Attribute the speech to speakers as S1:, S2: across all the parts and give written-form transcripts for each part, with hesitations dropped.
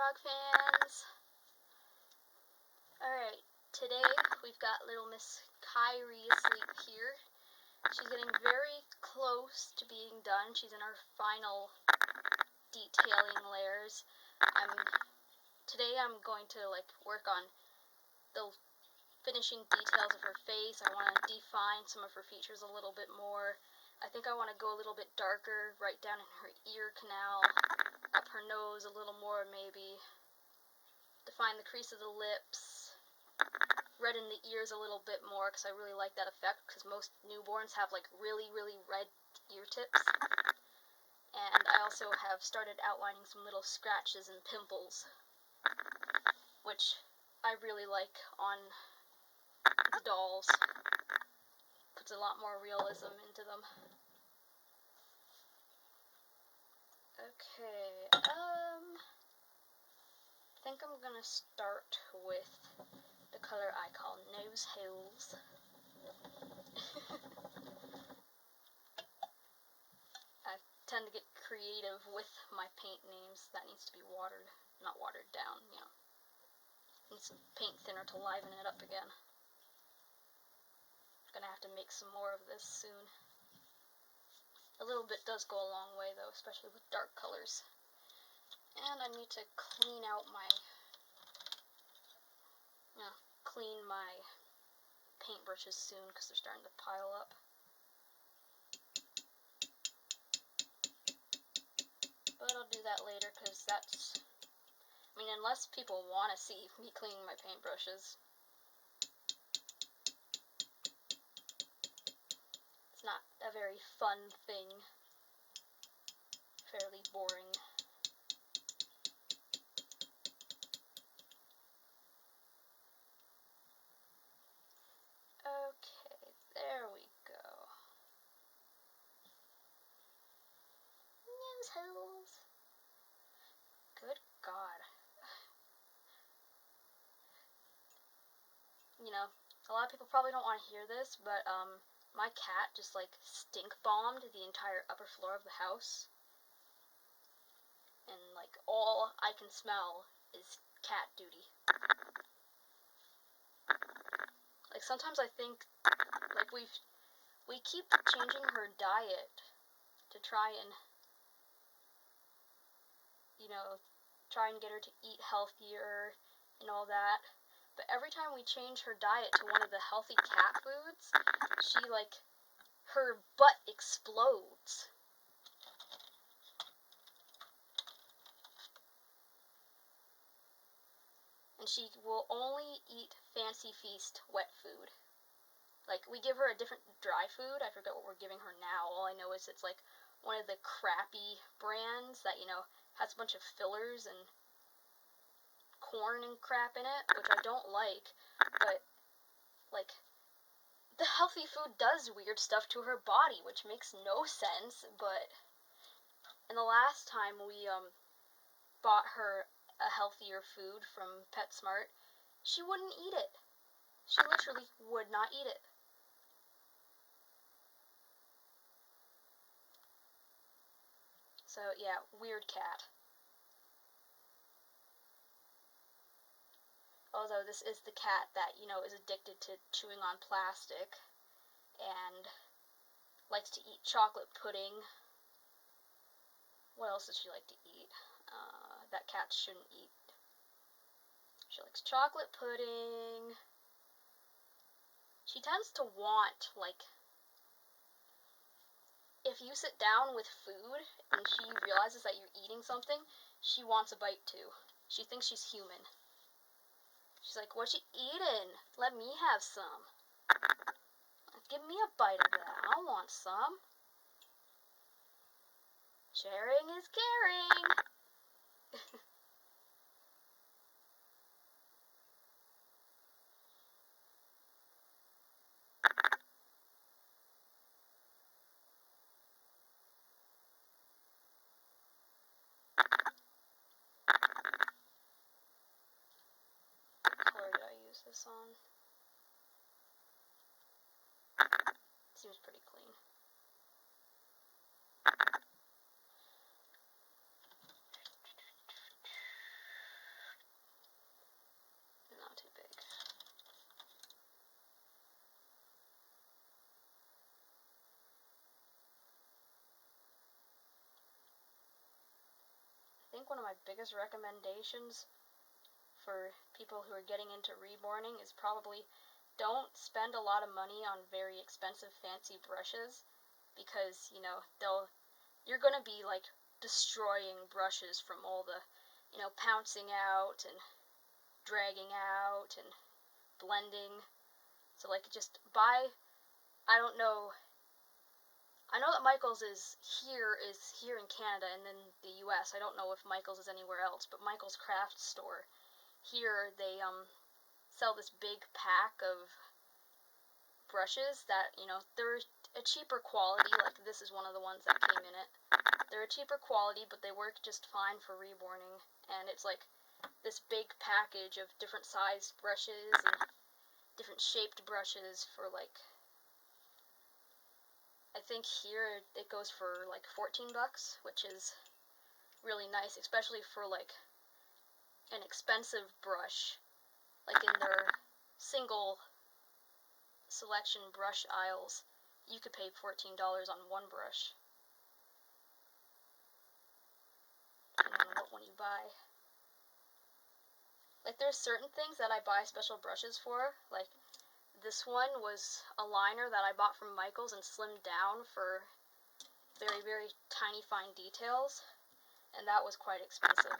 S1: frog fans. Alright, today we've got little Miss Kyrie asleep here. She's getting very close to being done. She's in her final detailing layers. Today I'm going to work on the finishing details of her face. I want to define some of her features a little bit more. I think I want to go a little bit darker right down in her ear canal, up her nose a little more maybe, define the crease of the lips, redden the ears a little bit more because I really like that effect because most newborns have really red ear tips. And I also have started outlining some little scratches and pimples, which I really like on the dolls. Puts a lot more realism into them. Okay, I think I'm gonna start with the color I call nose holes. I tend to get creative with my paint names. That needs to be not watered down, you know. Need some paint thinner to liven it up again. Gonna have to make some more of this soon. A little bit does go a long way though, especially with dark colors. And I need to clean out my paintbrushes soon because they're starting to pile up. But I'll do that later because unless people want to see me cleaning my paintbrushes, it's not a very fun thing. Fairly boring. Okay, there we go. Nose holes. Good God. You know, a lot of people probably don't want to hear this, but my cat just stink bombed the entire upper floor of the house. And all I can smell is cat duty. Sometimes I think we keep changing her diet to try and get her to eat healthier and all that. But every time we change her diet to one of the healthy cat foods, her butt explodes. And she will only eat Fancy Feast wet food. We give her a different dry food. I forget what we're giving her now. All I know is it's one of the crappy brands that, has a bunch of fillers and corn and crap in it, which I don't like. But, the healthy food does weird stuff to her body, which makes no sense. But, and the last time we, bought her a healthier food from PetSmart, she wouldn't eat it. She literally would not eat it. So yeah, weird cat. Although this is the cat that, is addicted to chewing on plastic and likes to eat chocolate pudding. What else does she like to eat? That cat shouldn't eat. She likes chocolate pudding. She tends to want, if you sit down with food and she realizes that you're eating something, she wants a bite too. She thinks she's human. She's like, "What you eating? Let me have some. Give me a bite of that. I want some." Sharing is caring. What color did I use this on? Seems pretty clean. think one of my biggest recommendations for people who are getting into reborning is probably don't spend a lot of money on very expensive fancy brushes, because, you know, you're going to be like destroying brushes from all the, you know, pouncing out and dragging out and blending. So like, just buy, I don't know, I know that Michaels is here in Canada and in the US. I don't know if Michaels is anywhere else, but Michaels Craft Store here, they sell this big pack of brushes that, you know, they're a cheaper quality. Like, this is one of the ones that came in it. They're a cheaper quality, but they work just fine for reborning. And it's like this big package of different sized brushes and different shaped brushes for like, I think here it goes for like $14, which is really nice, especially for like an expensive brush. Like in their single selection brush aisles, you could pay $14 on one brush, depending on what one you buy. Like, there's certain things that I buy special brushes for. Like, this one was a liner that I bought from Michaels and slimmed down for very, very tiny fine details, and that was quite expensive.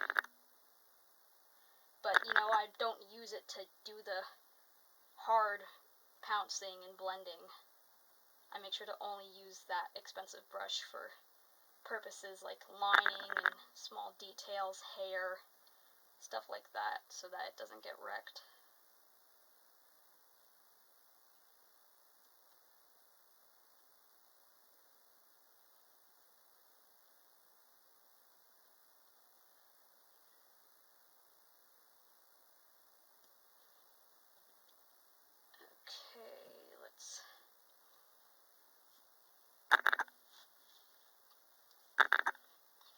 S1: But, you know, I don't use it to do the hard pouncing and blending. I make sure to only use that expensive brush for purposes like lining and small details, hair, stuff like that, so that it doesn't get wrecked. Okay, let's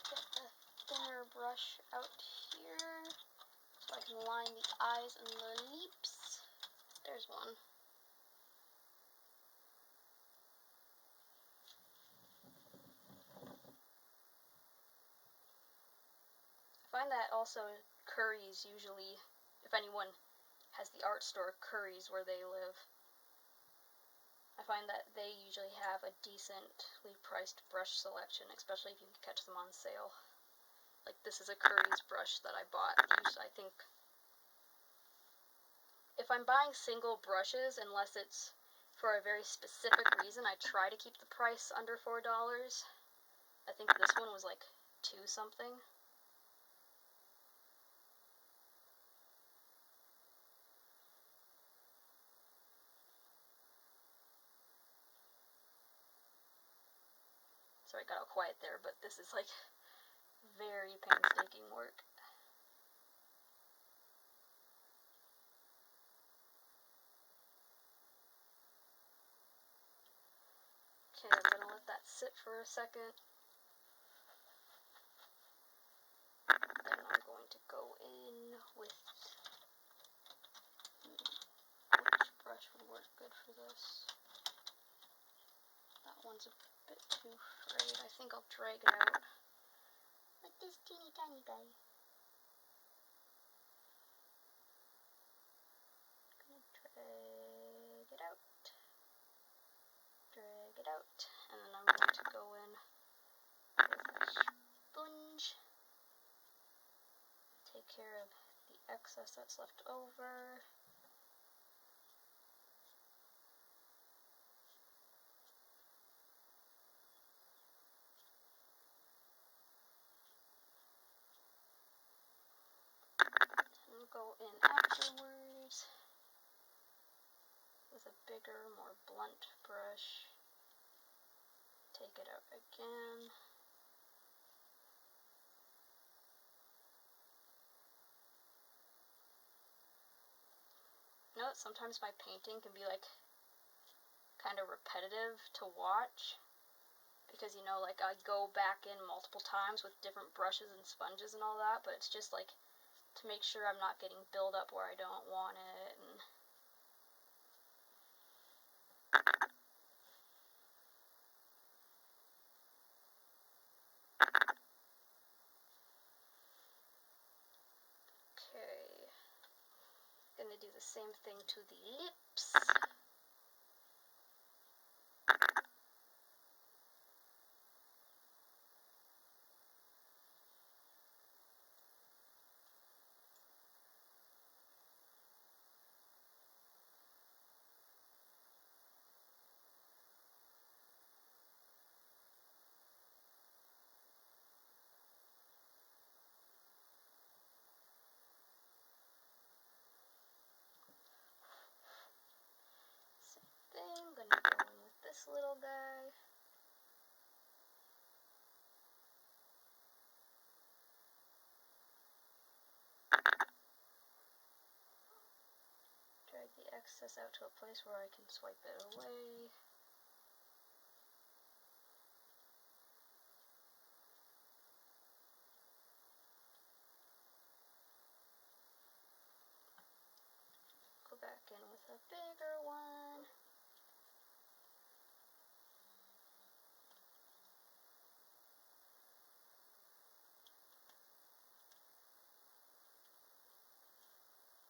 S1: get the thinner brush out here so I can line the eyes and the lips. There's one. I find that also Curry's usually, if anyone has the art store Curry's where they live, I find that they usually have a decently priced brush selection, especially if you can catch them on sale. Like, this is a Curry's brush that I bought. I think if I'm buying single brushes, unless it's for a very specific reason, I try to keep the price under $4. I think this one was like $2 something. Sorry, I got all quiet there, but this is like very painstaking work. Okay, I'm gonna let that sit for a second. Then I'm going to go in with, which brush would work good for this? That one's a bit too frayed. I think I'll drag it out. Like this teeny tiny guy. Gonna drag it out. Drag it out. And then I'm going to go in with a sponge. Take care of the excess that's left over. And go in afterwards with a bigger, more blunt brush. Take it out again. You know that sometimes my painting can be like kind of repetitive to watch, because, you know, like, I go back in multiple times with different brushes and sponges and all that, but it's just like to make sure I'm not getting buildup where I don't want it. And to do the same thing to the lips. I'm going to go in with this little guy. Drag the excess out to a place where I can swipe it away. Go back in with a bigger one.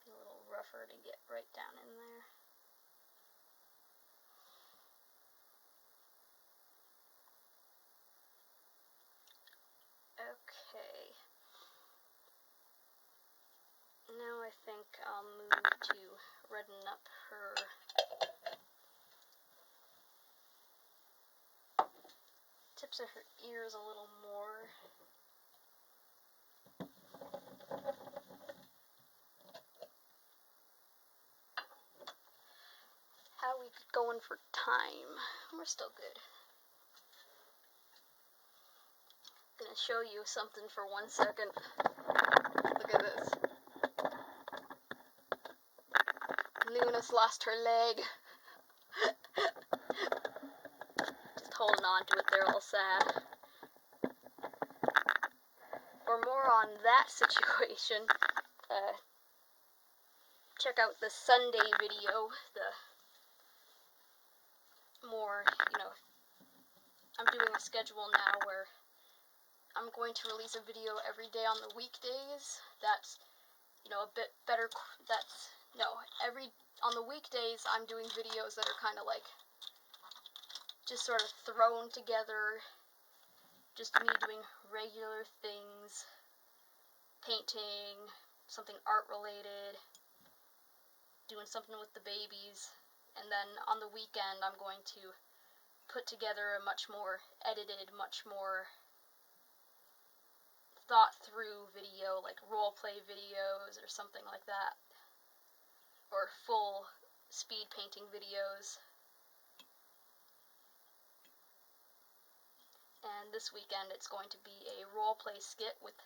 S1: Be a little rougher to get right down in there. Okay. Now I think I'll move to redden up her tips of her ears a little more. How are we going for time? We're still good. I'm gonna show you something for 1 second. Look at this. Luna's lost her leg. Just holding on to it there, all sad. For more on that situation, check out the Sunday video. The more, I'm doing a schedule now where I'm going to release a video every day on the weekdays. That's, a bit better. On the weekdays, I'm doing videos that are kind of like just sort of thrown together. Just me doing regular things, painting, something art related, doing something with the babies. And then on the weekend, I'm going to put together a much more edited, much more thought through video, like role play videos or something like that, or full speed painting videos. And this weekend it's going to be a role play skit with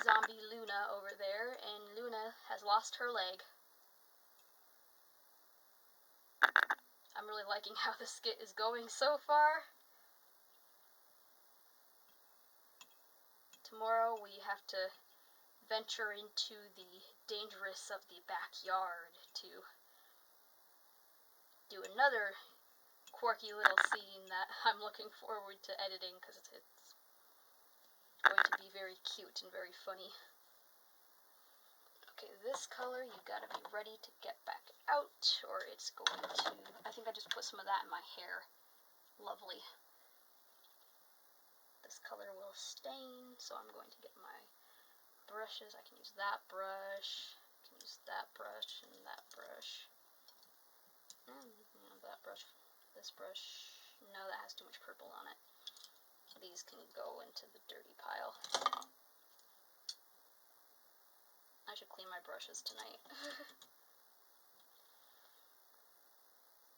S1: zombie Luna over there, and Luna has lost her leg. I'm really liking how the skit is going so far. Tomorrow we have to venture into the dangerous of the backyard to do another quirky little scene that I'm looking forward to editing because it's going to be very cute and very funny. Okay, this color, you gotta be ready to get back out, or it's going to... I think I just put some of that in my hair. Lovely. This color will stain, so I'm going to get my brushes. I can use that brush, I can use that brush, and that brush. That brush, this brush, no, that has too much purple on it. These can go into the dirty pile. I should clean my brushes tonight.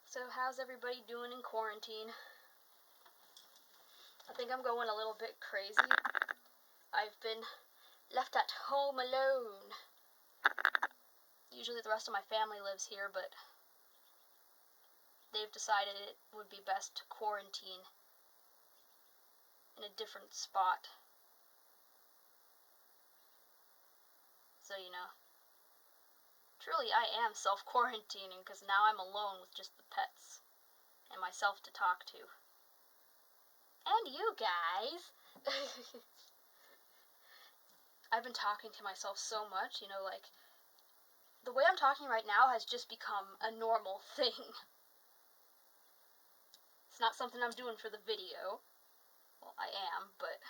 S1: So how's everybody doing in quarantine? I think I'm going a little bit crazy. I've been left at home alone. Usually the rest of my family lives here, but they've decided it would be best to quarantine in a different spot. So, truly I am self-quarantining because now I'm alone with just the pets and myself to talk to. And you guys! I've been talking to myself so much, the way I'm talking right now has just become a normal thing. It's not something I'm doing for the video. Well, I am, but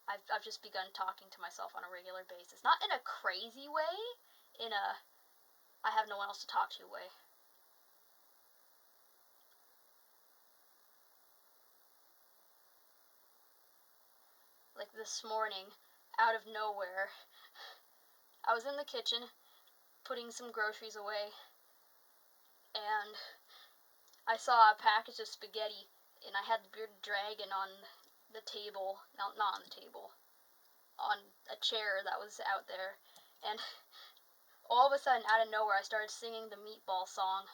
S1: I've just begun talking to myself on a regular basis. Not in a crazy way, in a I have no one else to talk to way. Like this morning, out of nowhere, I was in the kitchen putting some groceries away, and I saw a package of spaghetti, and I had the bearded dragon on the table, not on the table, on a chair that was out there, and all of a sudden, out of nowhere, I started singing the meatball song.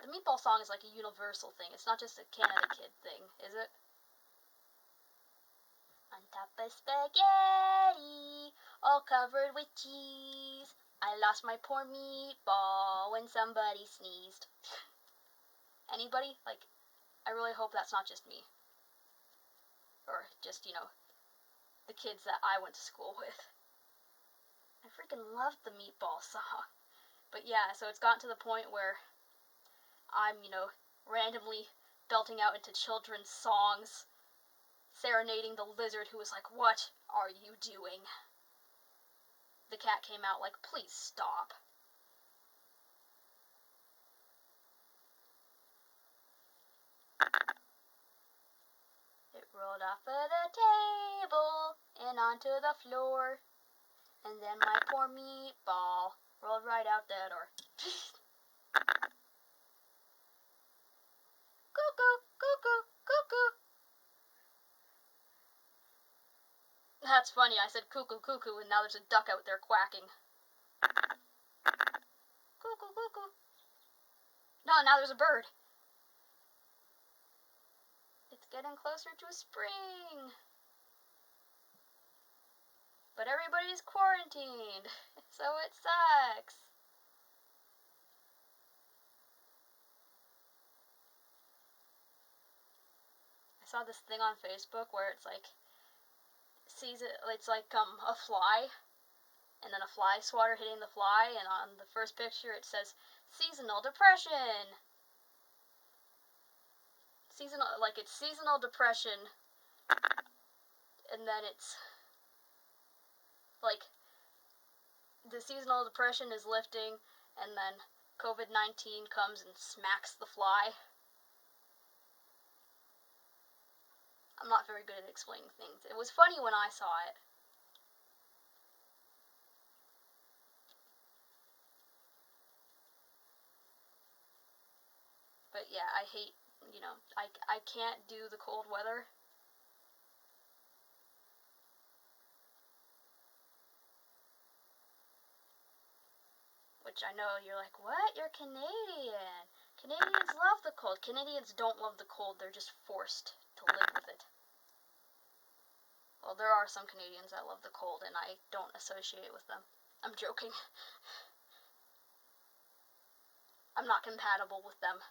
S1: The meatball song is like a universal thing. It's not just a Canada Kid thing, is it? On top of spaghetti, all covered with cheese, I lost my poor meatball when somebody sneezed. Anybody? Like, I really hope that's not just me. Or just, the kids that I went to school with. I freaking loved the meatball song. But yeah, so it's gotten to the point where I'm, randomly belting out into children's songs, serenading the lizard who was like, "What are you doing?" The cat came out like, "Please stop." It rolled off of the table and onto the floor, and then my poor meatball rolled right out the door. Cuckoo, cuckoo, cuckoo. That's funny, I said cuckoo, cuckoo, and now there's a duck out there quacking. Cuckoo, cuckoo. No, now there's a bird. It's getting closer to spring. But everybody's quarantined, so it sucks. I saw this thing on Facebook where it's like, a fly, and then a fly swatter hitting the fly, and on the first picture it says, seasonal depression. It's seasonal depression, and then it's like the seasonal depression is lifting, and then COVID-19 comes and smacks the fly. I'm not very good at explaining things. It was funny when I saw it. But yeah, I hate, I can't do the cold weather. Which I know you're like, what? You're Canadian. Canadians love the cold. Canadians don't love the cold. They're just forced to live with it. Well, there are some Canadians that love the cold, and I don't associate with them. I'm joking. I'm not compatible with them.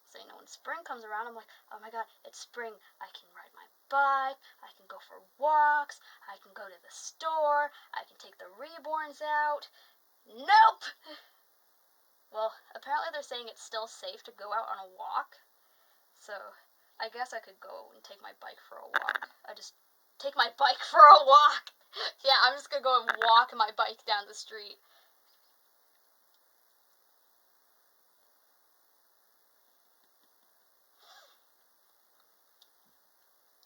S1: So, when spring comes around, I'm like, oh my god, it's spring. I can ride my bike, I can go for walks, I can go to the store, I can take the reborns out. Nope! Well, apparently they're saying it's still safe to go out on a walk. So, I guess I could go and take my bike for a walk. I just take my bike for a walk! Yeah, I'm just gonna go and walk my bike down the street.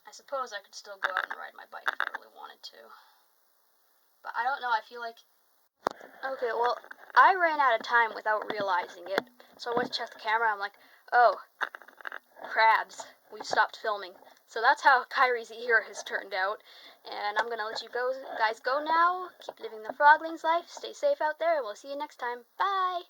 S1: I suppose I could still go out and ride my bike if I really wanted to. But I don't know, I feel like... Okay, well, I ran out of time without realizing it. So I went to check the camera, I'm like, oh, crabs. We've stopped filming. So that's how Kyrie's ear has turned out. And I'm gonna let you guys go now. Keep living the frogling's life. Stay safe out there, and we'll see you next time. Bye!